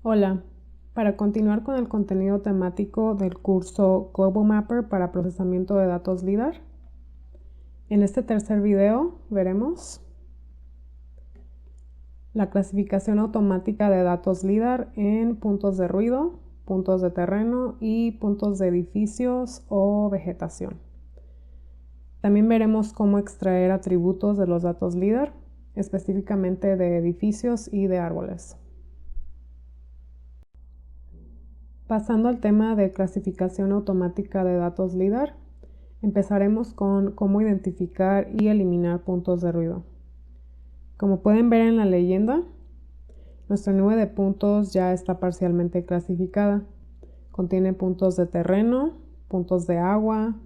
Hola, para continuar con el contenido temático del curso Global Mapper para procesamiento de datos LIDAR, en este tercer video veremos la clasificación automática de datos LIDAR en puntos de ruido, puntos de terreno y puntos de edificios o vegetación. También veremos cómo extraer atributos de los datos LIDAR, específicamente de edificios y de árboles. Pasando al tema de clasificación automática de datos LIDAR, empezaremos con cómo identificar y eliminar puntos de ruido. Como pueden ver en la leyenda, nuestra nube de puntos ya está parcialmente clasificada. Contiene puntos de terreno, puntos de agua,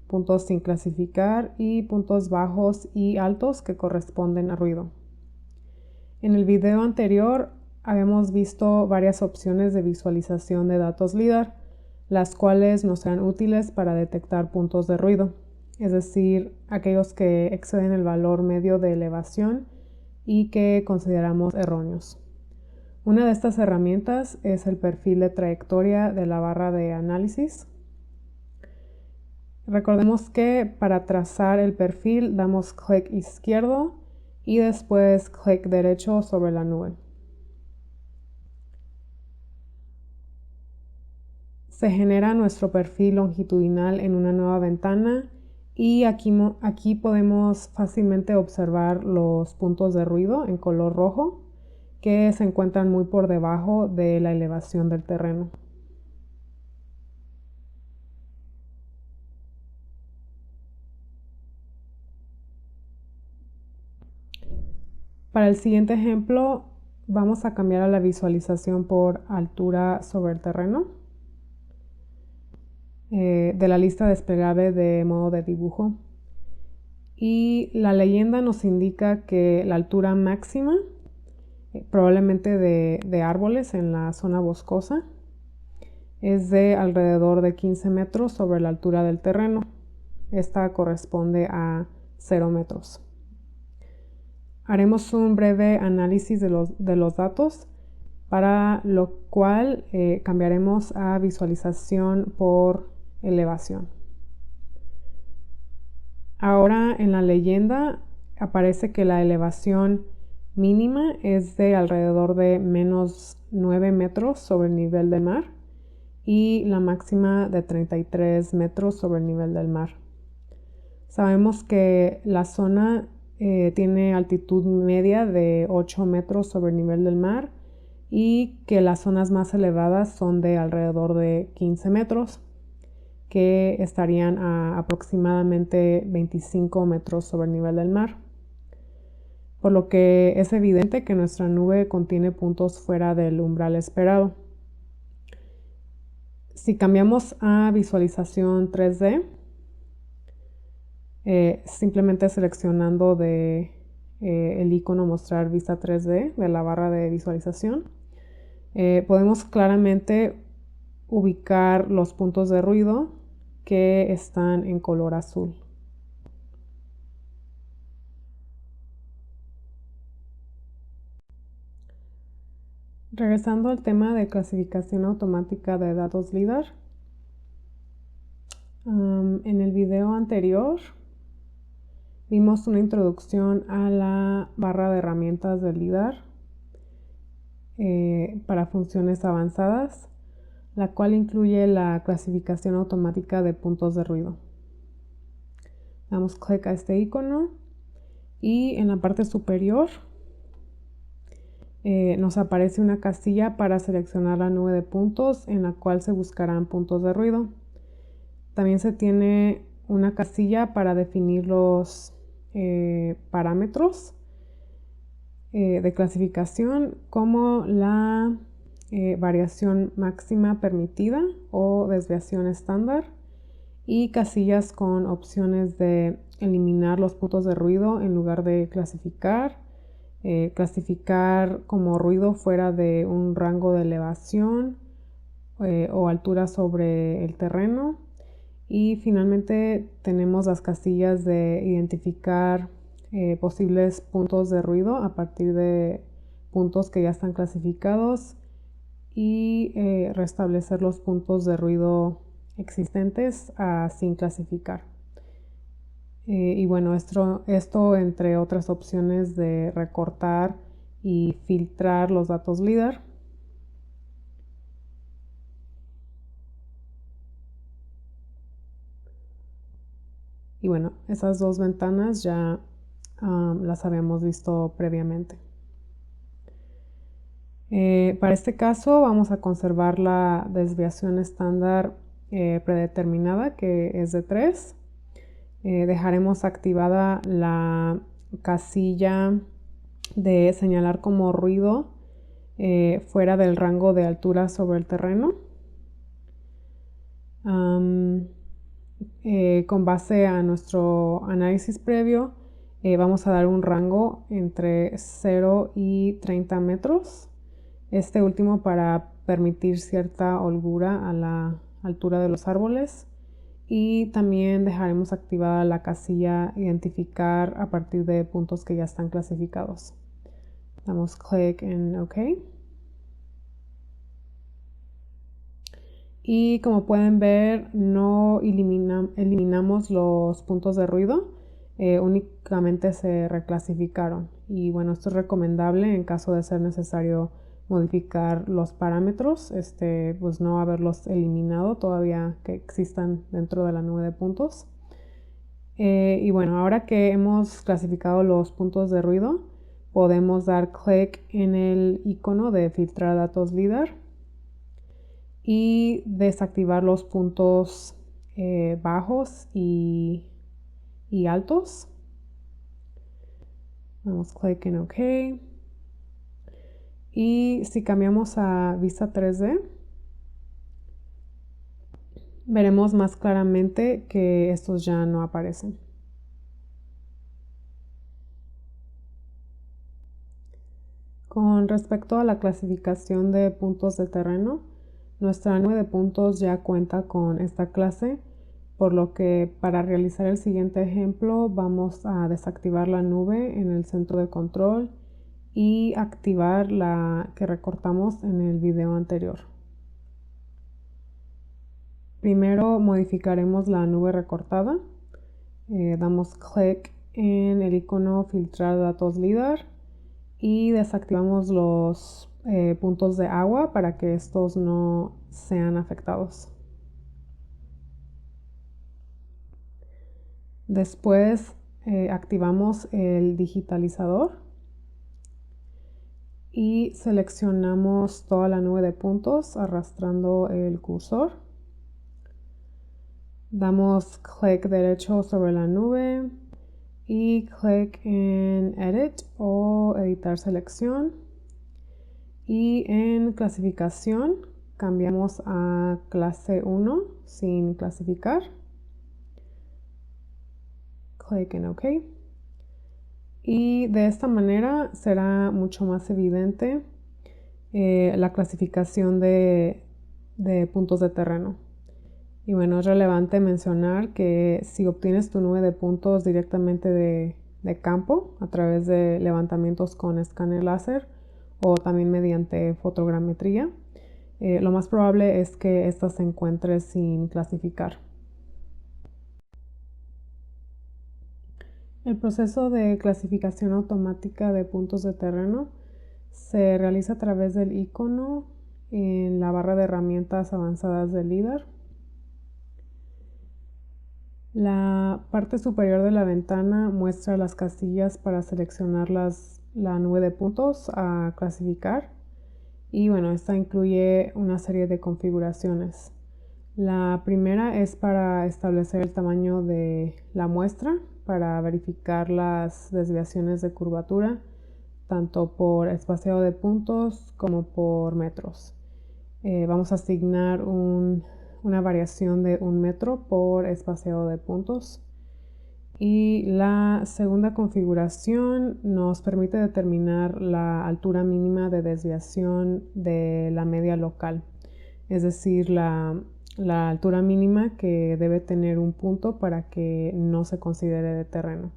puntos sin clasificar y puntos bajos y altos que corresponden a ruido. En el video anterior habíamos visto varias opciones de visualización de datos LIDAR, las cuales nos serán útiles para detectar puntos de ruido, es decir, aquellos que exceden el valor medio de elevación y que consideramos erróneos. Una de estas herramientas es el perfil de trayectoria de la barra de análisis. Recordemos que para trazar el perfil damos clic izquierdo y después clic derecho sobre la nube. Se genera nuestro perfil longitudinal en una nueva ventana y aquí podemos fácilmente observar los puntos de ruido en color rojo que se encuentran muy por debajo de la elevación del terreno. Para el siguiente ejemplo vamos a cambiar a la visualización por altura sobre el terreno de la lista desplegable de modo de dibujo. Y la leyenda nos indica que la altura máxima, probablemente de árboles en la zona boscosa, es de alrededor de 15 metros sobre la altura del terreno. Esta corresponde a 0 metros. Haremos un breve análisis de los datos, para lo cual cambiaremos a visualización por elevación. Ahora en la leyenda aparece que la elevación mínima es de alrededor de menos 9 metros sobre el nivel del mar y la máxima de 33 metros sobre el nivel del mar. Sabemos que la zona tiene altitud media de 8 metros sobre el nivel del mar y que las zonas más elevadas son de alrededor de 15 metros, que estarían a aproximadamente 25 metros sobre el nivel del mar. Por lo que es evidente que nuestra nube contiene puntos fuera del umbral esperado. Si cambiamos a visualización 3D, simplemente seleccionando el icono mostrar vista 3D de la barra de visualización, podemos claramente ubicar los puntos de ruido que están en color azul. Regresando al tema de clasificación automática de datos LIDAR, en el video anterior vimos una introducción a la barra de herramientas de LIDAR para funciones avanzadas, la cual incluye la clasificación automática de puntos de ruido. Damos clic a este icono y en la parte superior nos aparece una casilla para seleccionar la nube de puntos en la cual se buscarán puntos de ruido. También se tiene una casilla para definir los parámetros de clasificación, como la variación máxima permitida o desviación estándar, y casillas con opciones de eliminar los puntos de ruido en lugar de clasificar, clasificar como ruido fuera de un rango de elevación o altura sobre el terreno. Y finalmente tenemos las casillas de identificar posibles puntos de ruido a partir de puntos que ya están clasificados y restablecer los puntos de ruido existentes sin clasificar. Y bueno, esto entre otras opciones de recortar y filtrar los datos LIDAR. Y bueno, esas dos ventanas ya las habíamos visto previamente. Para este caso vamos a conservar la desviación estándar predeterminada, que es de 3. Dejaremos activada la casilla de señalar como ruido fuera del rango de altura sobre el terreno. Con base a nuestro análisis previo, vamos a dar un rango entre 0 y 30 metros. Este último para permitir cierta holgura a la altura de los árboles. Y también dejaremos activada la casilla identificar a partir de puntos que ya están clasificados. Damos clic en OK. Y como pueden ver, no eliminamos los puntos de ruido, únicamente se reclasificaron. Y bueno, esto es recomendable en caso de ser necesario modificar los parámetros, pues no haberlos eliminado todavía que existan dentro de la nube de puntos. Y bueno, ahora que hemos clasificado los puntos de ruido, podemos dar clic en el icono de filtrar datos LIDAR y desactivar los puntos bajos y altos. Damos clic en OK. Y si cambiamos a vista 3D, veremos más claramente que estos ya no aparecen. Con respecto a la clasificación de puntos de terreno, nuestra nube de puntos ya cuenta con esta clase, por lo que para realizar el siguiente ejemplo vamos a desactivar la nube en el centro de control y activar la que recortamos en el video anterior. Primero modificaremos la nube recortada. Damos clic en el icono filtrar datos LIDAR y desactivamos los puntos de agua para que estos no sean afectados. Después activamos el digitalizador y seleccionamos toda la nube de puntos arrastrando el cursor. Damos clic derecho sobre la nube y clic en Edit o Editar selección. Y en clasificación cambiamos a clase 1 sin clasificar. Clic en OK. Y de esta manera será mucho más evidente la clasificación de puntos de terreno. Y bueno, es relevante mencionar que si obtienes tu nube de puntos directamente de campo a través de levantamientos con escáner láser o también mediante fotogrametría, lo más probable es que ésta se encuentre sin clasificar. El proceso de clasificación automática de puntos de terreno se realiza a través del icono en la barra de herramientas avanzadas del LIDAR. La parte superior de la ventana muestra las casillas para seleccionar la nube de puntos a clasificar. Y bueno, esta incluye una serie de configuraciones. La primera es para establecer el tamaño de la muestra, para verificar las desviaciones de curvatura, tanto por espaciado de puntos como por metros. Vamos a asignar una variación de 1 metro por espaciado de puntos. Y la segunda configuración nos permite determinar la altura mínima de desviación de la media local, es decir, la altura mínima que debe tener un punto para que no se considere de terreno.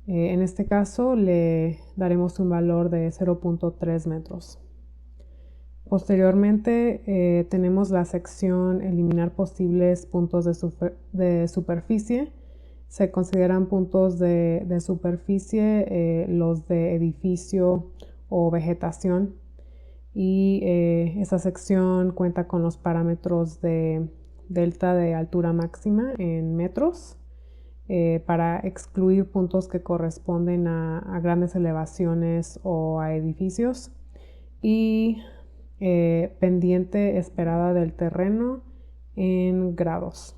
En este caso le daremos un valor de 0.3 metros. Posteriormente tenemos la sección eliminar posibles puntos de superficie. Se consideran puntos de superficie los de edificio o vegetación, y esta sección cuenta con los parámetros de delta de altura máxima en metros para excluir puntos que corresponden a grandes elevaciones o a edificios, y pendiente esperada del terreno en grados.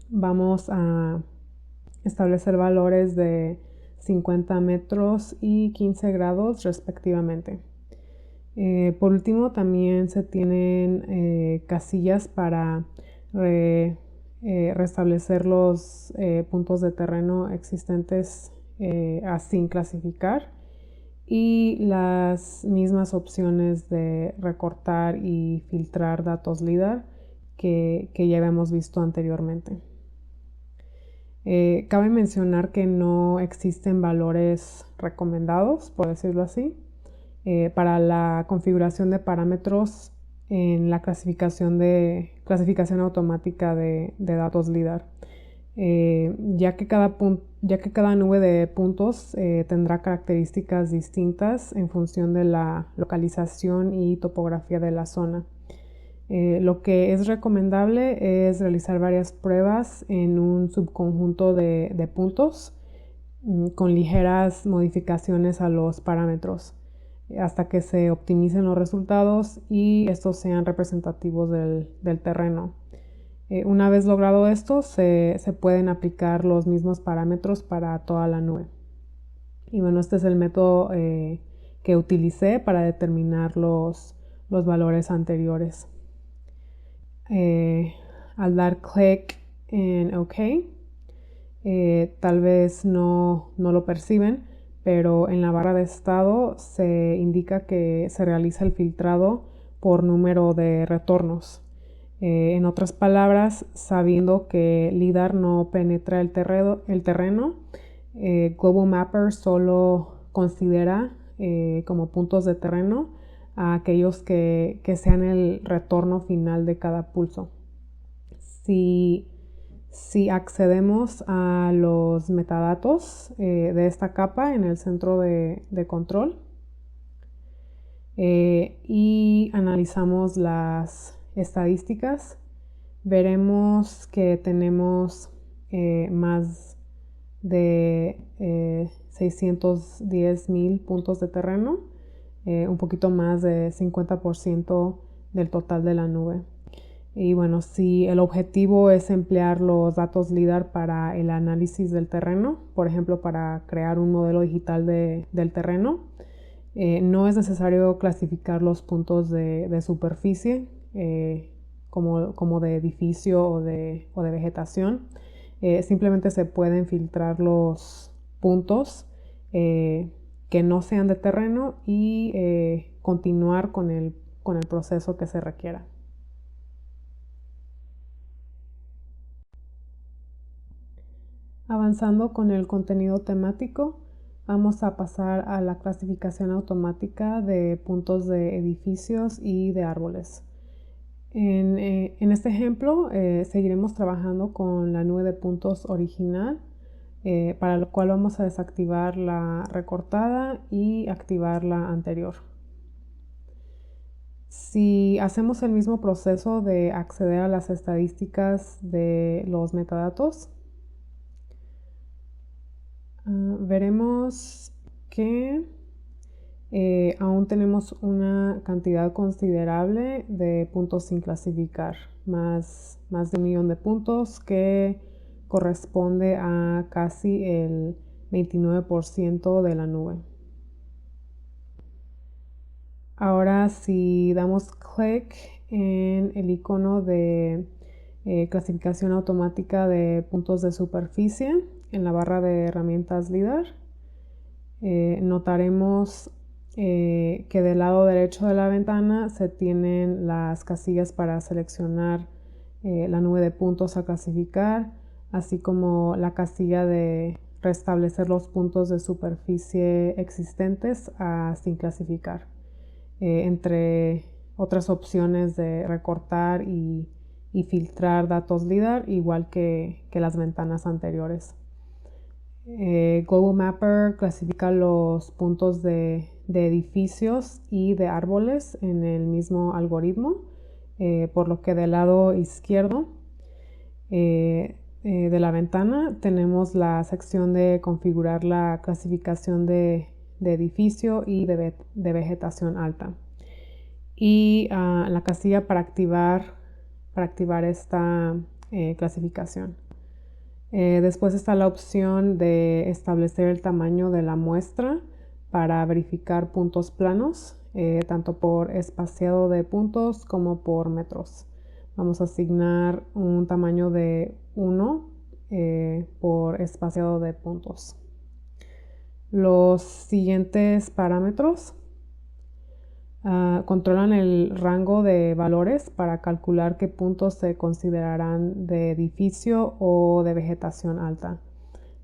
Vamos a establecer valores de 50 metros y 15 grados respectivamente. Por último, también se tienen casillas para restablecer los puntos de terreno existentes sin clasificar, y las mismas opciones de recortar y filtrar datos LIDAR que ya habíamos visto anteriormente. Cabe mencionar que no existen valores recomendados, por decirlo así, para la configuración de parámetros en la clasificación automática de datos LIDAR, ya que cada nube de puntos tendrá características distintas en función de la localización y topografía de la zona. Lo que es recomendable es realizar varias pruebas en un subconjunto de puntos con ligeras modificaciones a los parámetros hasta que se optimicen los resultados y estos sean representativos del terreno. Una vez logrado esto, se pueden aplicar los mismos parámetros para toda la nube. Y bueno, este es el método que utilicé para determinar los valores anteriores. Al dar clic en OK, tal vez no lo perciben, pero en la barra de estado se indica que se realiza el filtrado por número de retornos. En otras palabras, sabiendo que LIDAR no penetra el terreno, Global Mapper solo considera como puntos de terreno a aquellos que sean el retorno final de cada pulso. Si accedemos a los metadatos de esta capa en el centro de control y analizamos las estadísticas, veremos que tenemos más de 610,000 puntos de terreno, un poquito más de 50% del total de la nube. Y bueno, si el objetivo es emplear los datos LIDAR para el análisis del terreno, por ejemplo, para crear un modelo digital del terreno, no es necesario clasificar los puntos de superficie como de edificio o de vegetación. Simplemente se pueden filtrar los puntos que no sean de terreno y continuar con el proceso que se requiera. Avanzando con el contenido temático, vamos a pasar a la clasificación automática de puntos de edificios y de árboles. En este ejemplo seguiremos trabajando con la nube de puntos original, para lo cual vamos a desactivar la recortada y activar la anterior. Si hacemos el mismo proceso de acceder a las estadísticas de los metadatos, veremos que aún tenemos una cantidad considerable de puntos sin clasificar, más de 1 millón de puntos, que corresponde a casi el 29% de la nube. Ahora, si damos clic en el icono de clasificación automática de puntos de superficie en la barra de herramientas LIDAR, notaremos que del lado derecho de la ventana se tienen las casillas para seleccionar la nube de puntos a clasificar, así como la casilla de restablecer los puntos de superficie existentes sin clasificar. Entre otras opciones de recortar y filtrar datos LIDAR, igual que las ventanas anteriores. Global Mapper clasifica los puntos de edificios y de árboles en el mismo algoritmo, por lo que del lado izquierdo de la ventana tenemos la sección de configurar la clasificación de edificio y de vegetación alta, y la casilla para activar esta clasificación. Después está la opción de establecer el tamaño de la muestra para verificar puntos planos, tanto por espaciado de puntos como por metros. Vamos a asignar un tamaño de 1 por espaciado de puntos. Los siguientes parámetros controlan el rango de valores para calcular qué puntos se considerarán de edificio o de vegetación alta.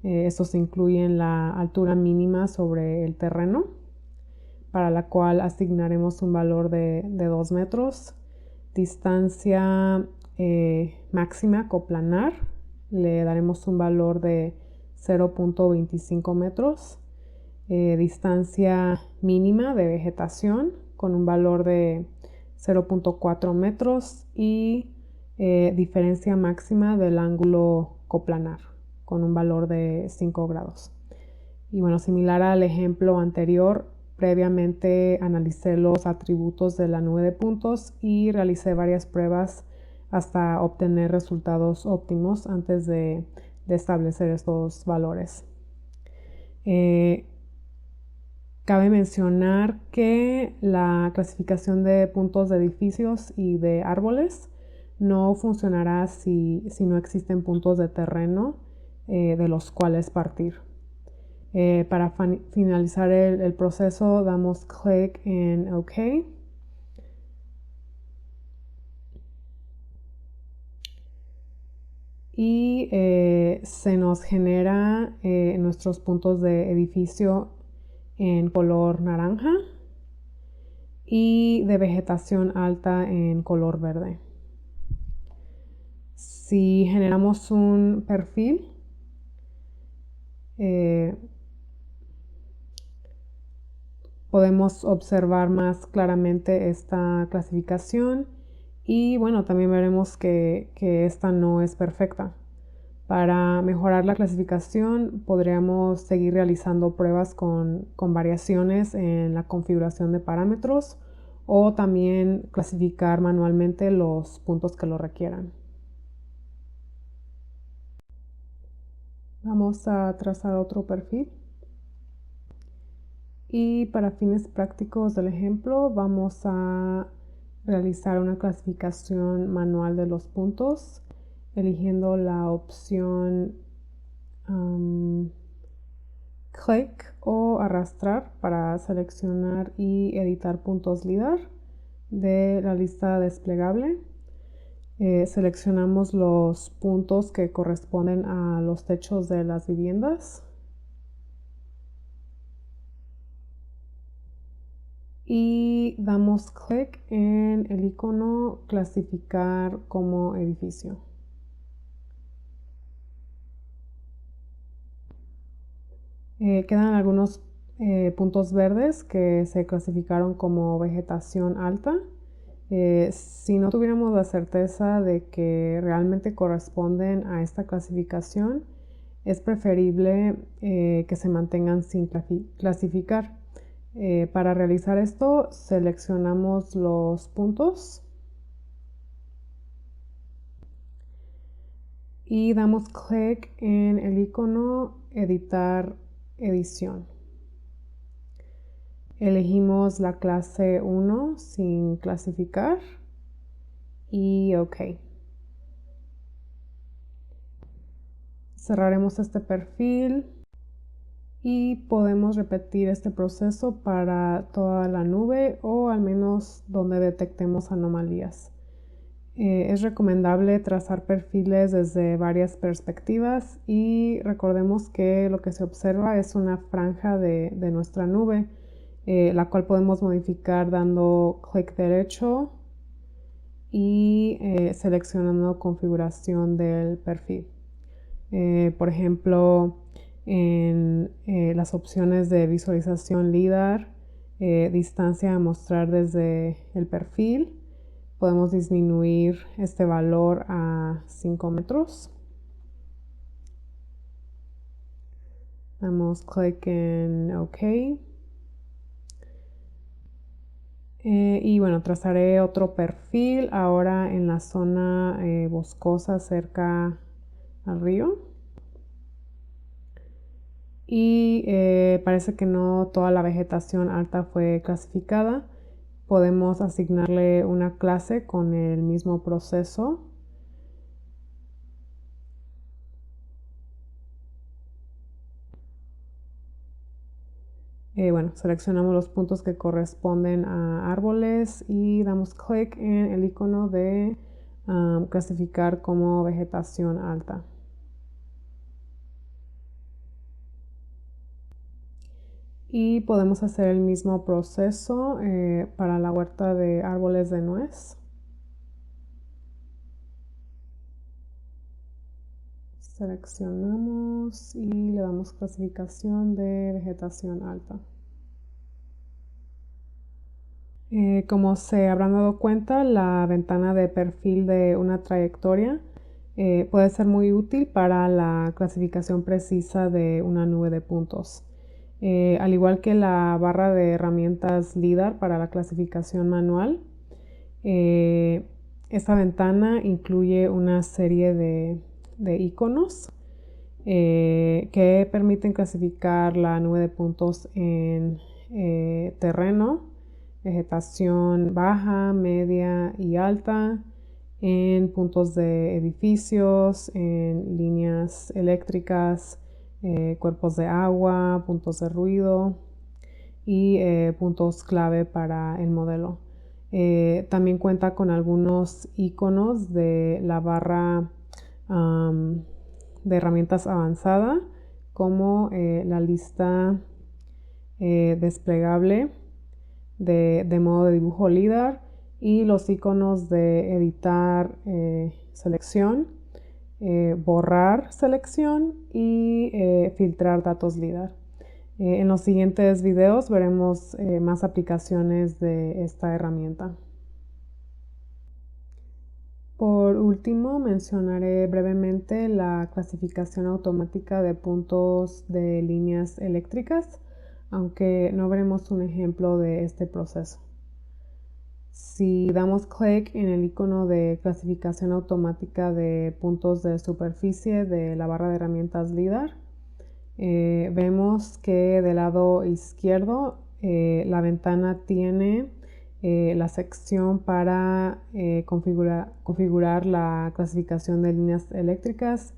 Estos incluyen la altura mínima sobre el terreno, para la cual asignaremos un valor de 2 metros. Distancia máxima coplanar, le daremos un valor de 0.25 metros. Distancia mínima de vegetación, con un valor de 0.4 metros, y diferencia máxima del ángulo coplanar, con un valor de 5 grados. Y bueno, similar al ejemplo anterior, previamente analicé los atributos de la nube de puntos y realicé varias pruebas hasta obtener resultados óptimos antes de establecer estos valores. Cabe mencionar que la clasificación de puntos de edificios y de árboles no funcionará si no existen puntos de terreno de los cuales partir. Para finalizar el proceso, damos clic en OK. Y se nos genera nuestros puntos de edificio en color naranja y de vegetación alta en color verde. Si generamos un perfil, podemos observar más claramente esta clasificación, y bueno, también veremos que esta no es perfecta. Para mejorar la clasificación, podríamos seguir realizando pruebas con variaciones en la configuración de parámetros, o también clasificar manualmente los puntos que lo requieran. Vamos a trazar otro perfil. Y para fines prácticos del ejemplo, vamos a realizar una clasificación manual de los puntos, eligiendo la opción clic o arrastrar para seleccionar y editar puntos LIDAR de la lista desplegable. Seleccionamos los puntos que corresponden a los techos de las viviendas y damos clic en el icono clasificar como edificio. Quedan algunos puntos verdes que se clasificaron como vegetación alta. Si no tuviéramos la certeza de que realmente corresponden a esta clasificación, es preferible que se mantengan sin clasificar. Para realizar esto, seleccionamos los puntos y damos clic en el icono editar edición. Elegimos la clase 1 sin clasificar y OK. Cerraremos este perfil y podemos repetir este proceso para toda la nube, o al menos donde detectemos anomalías. Es recomendable trazar perfiles desde varias perspectivas, y recordemos que lo que se observa es una franja de nuestra nube. la cual podemos modificar dando clic derecho y seleccionando configuración del perfil. Por ejemplo, en las opciones de visualización LIDAR, distancia a mostrar desde el perfil, podemos disminuir este valor a 5 metros. Damos clic en OK. Y bueno, trazaré otro perfil ahora en la zona boscosa cerca al río. Y parece que no toda la vegetación alta fue clasificada. Podemos asignarle una clase con el mismo proceso. Bueno, seleccionamos los puntos que corresponden a árboles y damos clic en el icono de clasificar como vegetación alta. Y podemos hacer el mismo proceso para la huerta de árboles de nuez. Seleccionamos y le damos clasificación de vegetación alta. Como se habrán dado cuenta, la ventana de perfil de una trayectoria puede ser muy útil para la clasificación precisa de una nube de puntos. Al igual que la barra de herramientas LIDAR para la clasificación manual, esta ventana incluye una serie de iconos que permiten clasificar la nube de puntos en terreno, vegetación baja, media y alta, en puntos de edificios, en líneas eléctricas, cuerpos de agua, puntos de ruido y puntos clave para el modelo. También cuenta con algunos iconos de la barra de herramientas avanzada, como la lista desplegable de modo de dibujo LIDAR y los iconos de editar selección, borrar selección y filtrar datos LIDAR. En los siguientes videos veremos más aplicaciones de esta herramienta. Por último, mencionaré brevemente la clasificación automática de puntos de líneas eléctricas, aunque no veremos un ejemplo de este proceso. Si damos clic en el icono de clasificación automática de puntos de superficie de la barra de herramientas LIDAR, vemos que del lado izquierdo la ventana tiene la sección para configurar la clasificación de líneas eléctricas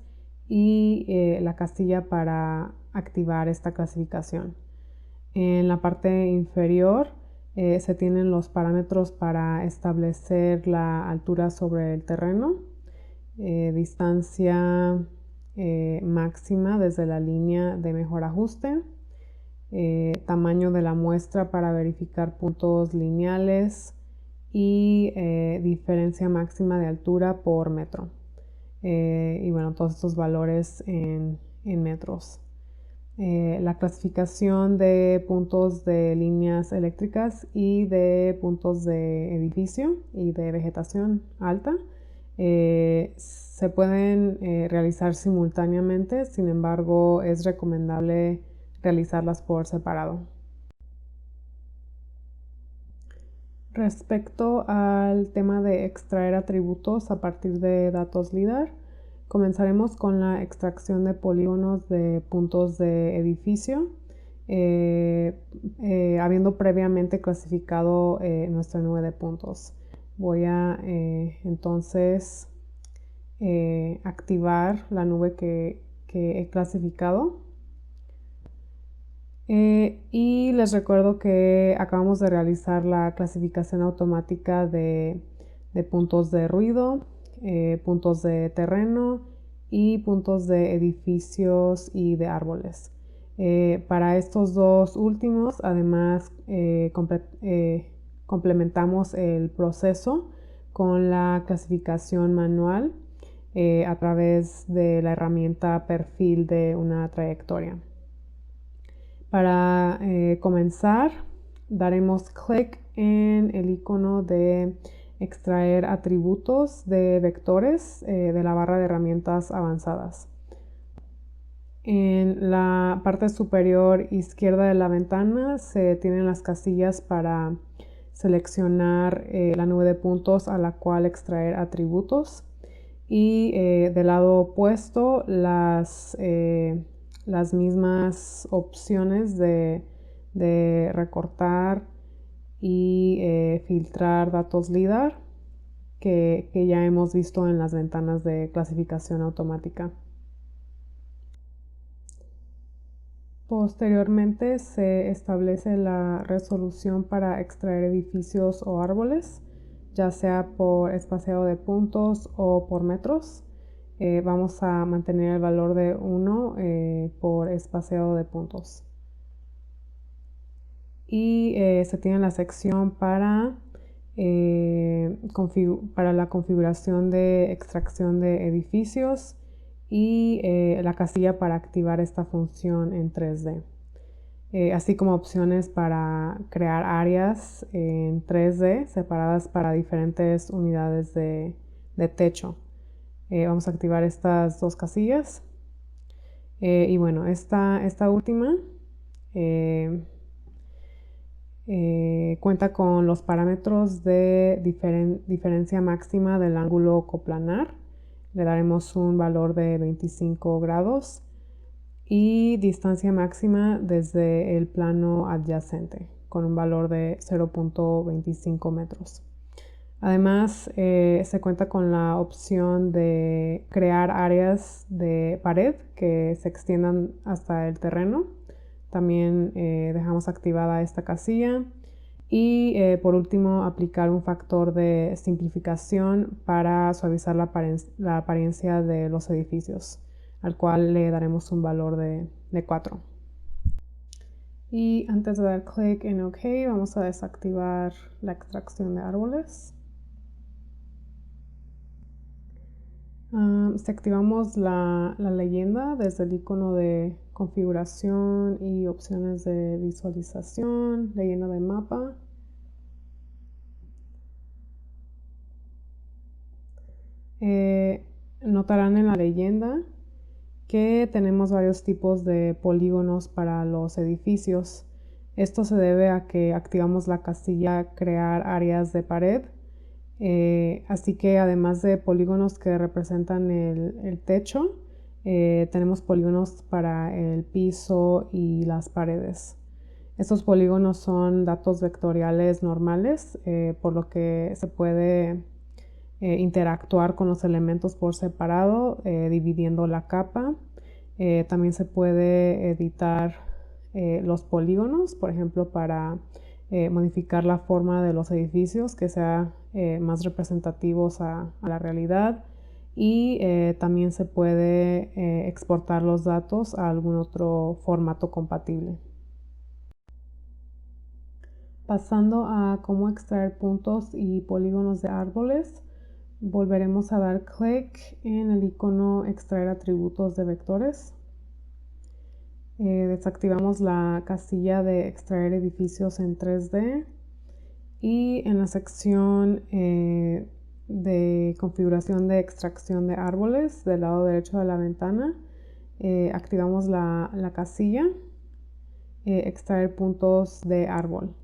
y la casilla para activar esta clasificación. En la parte inferior se tienen los parámetros para establecer la altura sobre el terreno, distancia máxima desde la línea de mejor ajuste, tamaño de la muestra para verificar puntos lineales y diferencia máxima de altura por metro. Y bueno, todos estos valores en metros. La clasificación de puntos de líneas eléctricas y de puntos de edificio y de vegetación alta se pueden realizar simultáneamente, sin embargo es recomendable realizarlas por separado. Respecto al tema de extraer atributos a partir de datos LIDAR, comenzaremos con la extracción de polígonos de puntos de edificio, habiendo previamente clasificado nuestra nube de puntos. Voy a entonces activar la nube que he clasificado. Y les recuerdo que acabamos de realizar la clasificación automática de puntos de ruido, puntos de terreno y puntos de edificios y de árboles. Para estos dos últimos, además, complementamos el proceso con la clasificación manual a través de la herramienta perfil de una trayectoria. Para comenzar, daremos clic en el icono de extraer atributos de vectores de la barra de herramientas avanzadas. En la parte superior izquierda de la ventana se tienen las casillas para seleccionar la nube de puntos a la cual extraer atributos y del lado opuesto las mismas opciones de recortar y filtrar datos LIDAR que ya hemos visto en las ventanas de clasificación automática. Posteriormente se establece la resolución para extraer edificios o árboles, ya sea por espaciado de puntos o por metros. Vamos a mantener el valor de 1 por espaciado de puntos. Y se tiene la sección para la configuración de extracción de edificios y la casilla para activar esta función en 3D. Así como opciones para crear áreas en 3D separadas para diferentes unidades de techo. Vamos a activar estas dos casillas. Y bueno, esta última cuenta con los parámetros de diferencia máxima del ángulo coplanar. Le daremos un valor de 25 grados y distancia máxima desde el plano adyacente con un valor de 0.25 metros. Además, se cuenta con la opción de crear áreas de pared que se extiendan hasta el terreno. También dejamos activada esta casilla. Y por último, aplicar un factor de simplificación para suavizar la apariencia de los edificios, al cual le daremos un valor de 4. Y antes de dar clic en OK, vamos a desactivar la extracción de árboles. Si activamos la leyenda desde el icono de configuración y opciones de visualización, leyenda de mapa, notarán en la leyenda que tenemos varios tipos de polígonos para los edificios. Esto se debe a que activamos la casilla crear áreas de pared. Así que además de polígonos que representan el techo, tenemos polígonos para el piso y las paredes. Estos polígonos son datos vectoriales normales, por lo que se puede interactuar con los elementos por separado, dividiendo la capa. También se puede editar los polígonos, por ejemplo, para modificar la forma de los edificios que sea más representativos a la realidad, y también se puede exportar los datos a algún otro formato compatible. Pasando a cómo extraer puntos y polígonos de árboles, volveremos a dar clic en el icono extraer atributos de vectores. Desactivamos la casilla de extraer edificios en 3D y en la sección de configuración de extracción de árboles del lado derecho de la ventana, activamos la casilla extraer puntos de árbol.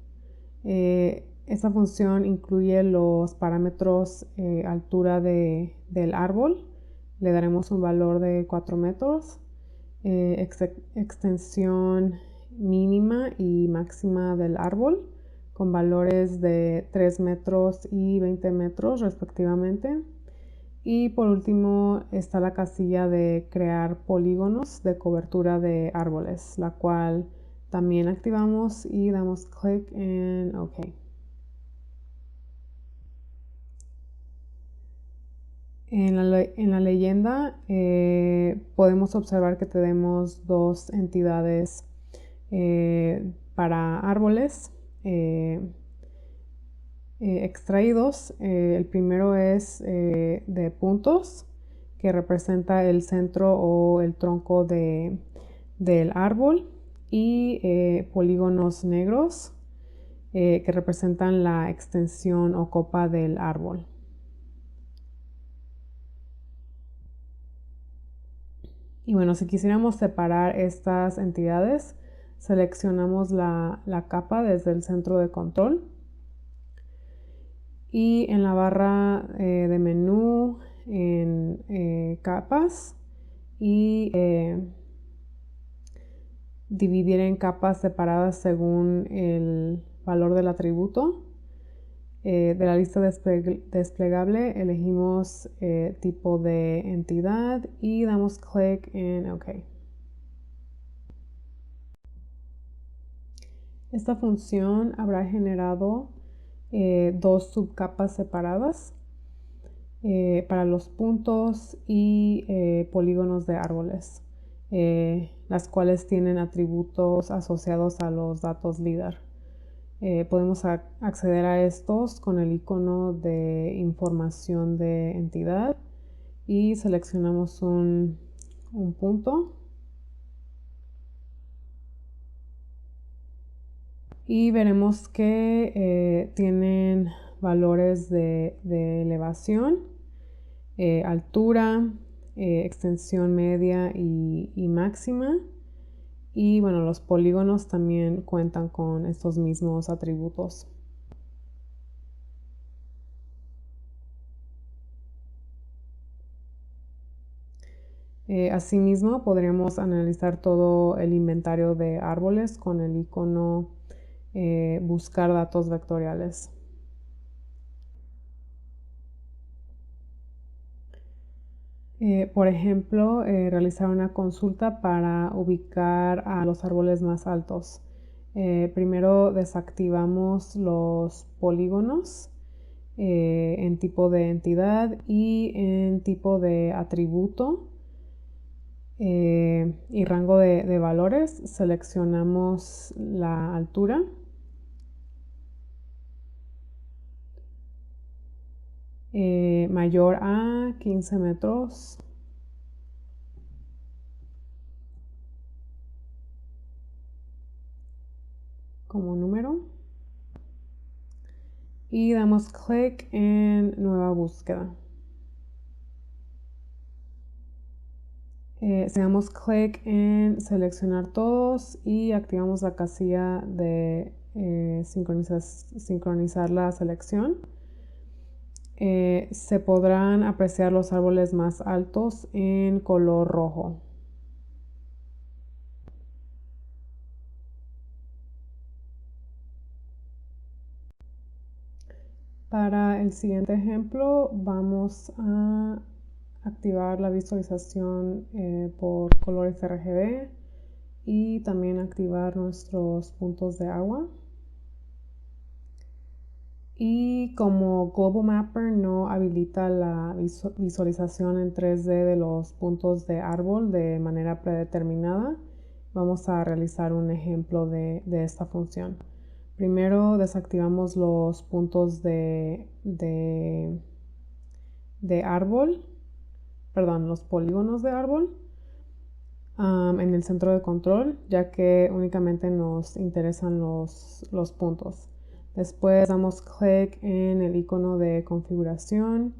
Esta función incluye los parámetros altura del árbol. Le daremos un valor de 4 metros. Extensión mínima y máxima del árbol con valores de 3 metros y 20 metros respectivamente. Y por último está la casilla de crear polígonos de cobertura de árboles, la cual también activamos y damos clic en OK. En la leyenda podemos observar que tenemos dos entidades para árboles extraídos. El primero es de puntos, que representa el centro o el tronco del árbol, y polígonos negros que representan la extensión o copa del árbol. Y bueno, si quisiéramos separar estas entidades, seleccionamos la capa desde el centro de control, y en la barra de menú, en capas, y dividir en capas separadas según el valor del atributo. De la lista desplegable elegimos tipo de entidad y damos clic en OK. Esta función habrá generado dos subcapas separadas para los puntos y polígonos de árboles, las cuales tienen atributos asociados a los datos LIDAR. Podemos acceder a estos con el icono de información de entidad y seleccionamos un punto y veremos que tienen valores de elevación, altura, extensión media y máxima. Y bueno, los polígonos también cuentan con estos mismos atributos. Asimismo, podremos analizar todo el inventario de árboles con el icono buscar datos vectoriales. Por ejemplo, realizar una consulta para ubicar a los árboles más altos. Primero desactivamos los polígonos en tipo de entidad y en tipo de atributo y rango de valores. Seleccionamos la altura. Mayor a 15 metros. Como número. Y damos clic en nueva búsqueda. Damos clic en seleccionar todos y activamos la casilla de sincronizar la selección. Se podrán apreciar los árboles más altos en color rojo. Para el siguiente ejemplo vamos a activar la visualización por colores RGB y también activar nuestros puntos de agua. Y como Global Mapper no habilita la visualización en 3D de los puntos de árbol de manera predeterminada, vamos a realizar un ejemplo de esta función. Primero desactivamos los puntos de árbol, perdón, los polígonos de árbol en el centro de control, ya que únicamente nos interesan los puntos. Después damos clic en el icono de configuración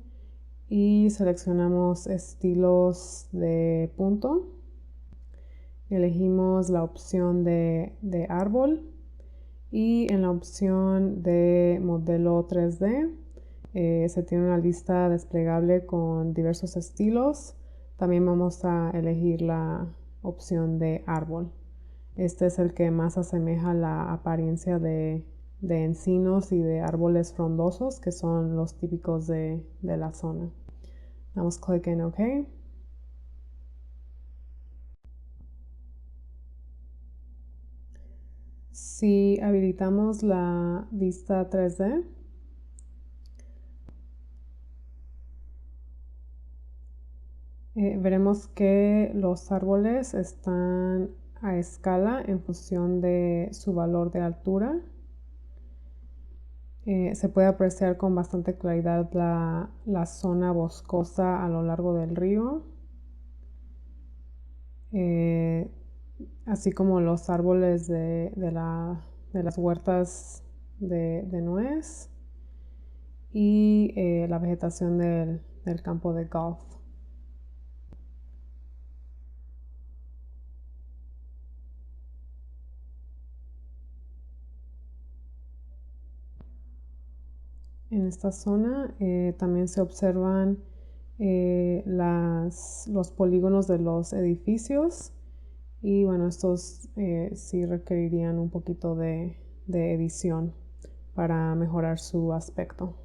y seleccionamos estilos de punto. Elegimos la opción de árbol y en la opción de modelo 3D se tiene una lista desplegable con diversos estilos. También vamos a elegir la opción de árbol. Este es el que más asemeja la apariencia de encinos y de árboles frondosos, que son los típicos de la zona. Damos clic en OK. Si habilitamos la vista 3D, veremos que los árboles están a escala en función de su valor de altura. Se puede apreciar con bastante claridad la zona boscosa a lo largo del río, así como los árboles de las huertas de nuez y la vegetación del campo de golf. En esta zona también se observan los polígonos de los edificios y bueno, estos sí requerirían un poquito de edición para mejorar su aspecto.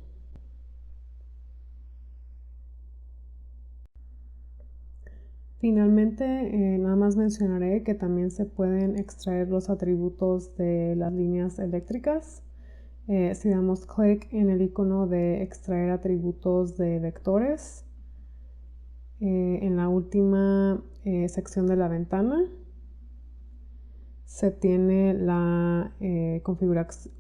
Finalmente, nada más mencionaré que también se pueden extraer los atributos de las líneas eléctricas. Si damos clic en el icono de extraer atributos de vectores, en la última sección de la ventana se tiene la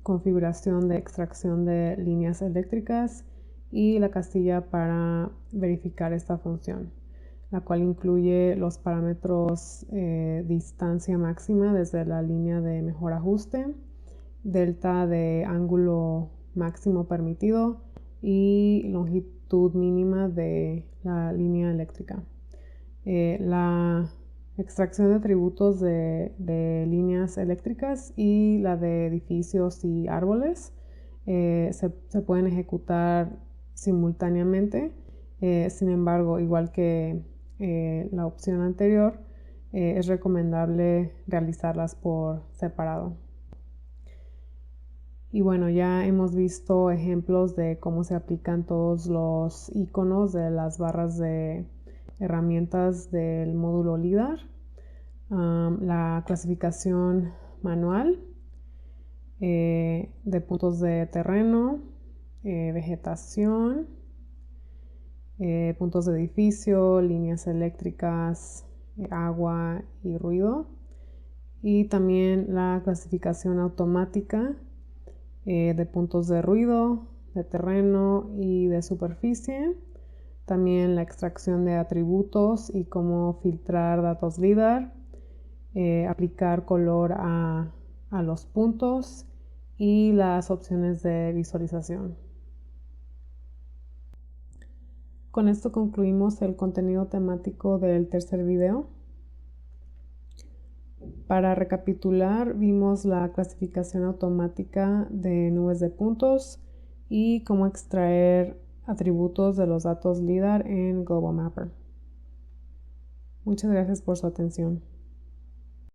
configuración de extracción de líneas eléctricas y la casilla para verificar esta función, la cual incluye los parámetros distancia máxima desde la línea de mejor ajuste, delta de ángulo máximo permitido y longitud mínima de la línea eléctrica. La extracción de atributos de líneas eléctricas y la de edificios y árboles se pueden ejecutar simultáneamente. Sin embargo, igual que la opción anterior, es recomendable realizarlas por separado. Y bueno, ya hemos visto ejemplos de cómo se aplican todos los iconos de las barras de herramientas del módulo LIDAR, la clasificación manual de puntos de terreno, vegetación, puntos de edificio, líneas eléctricas, agua y ruido, y también la clasificación automática de puntos de ruido, de terreno y de superficie. También la extracción de atributos y cómo filtrar datos LIDAR, aplicar color a los puntos y las opciones de visualización. Con esto concluimos el contenido temático del tercer video. Para recapitular, vimos la clasificación automática de nubes de puntos y cómo extraer atributos de los datos LIDAR en Global Mapper. Muchas gracias por su atención.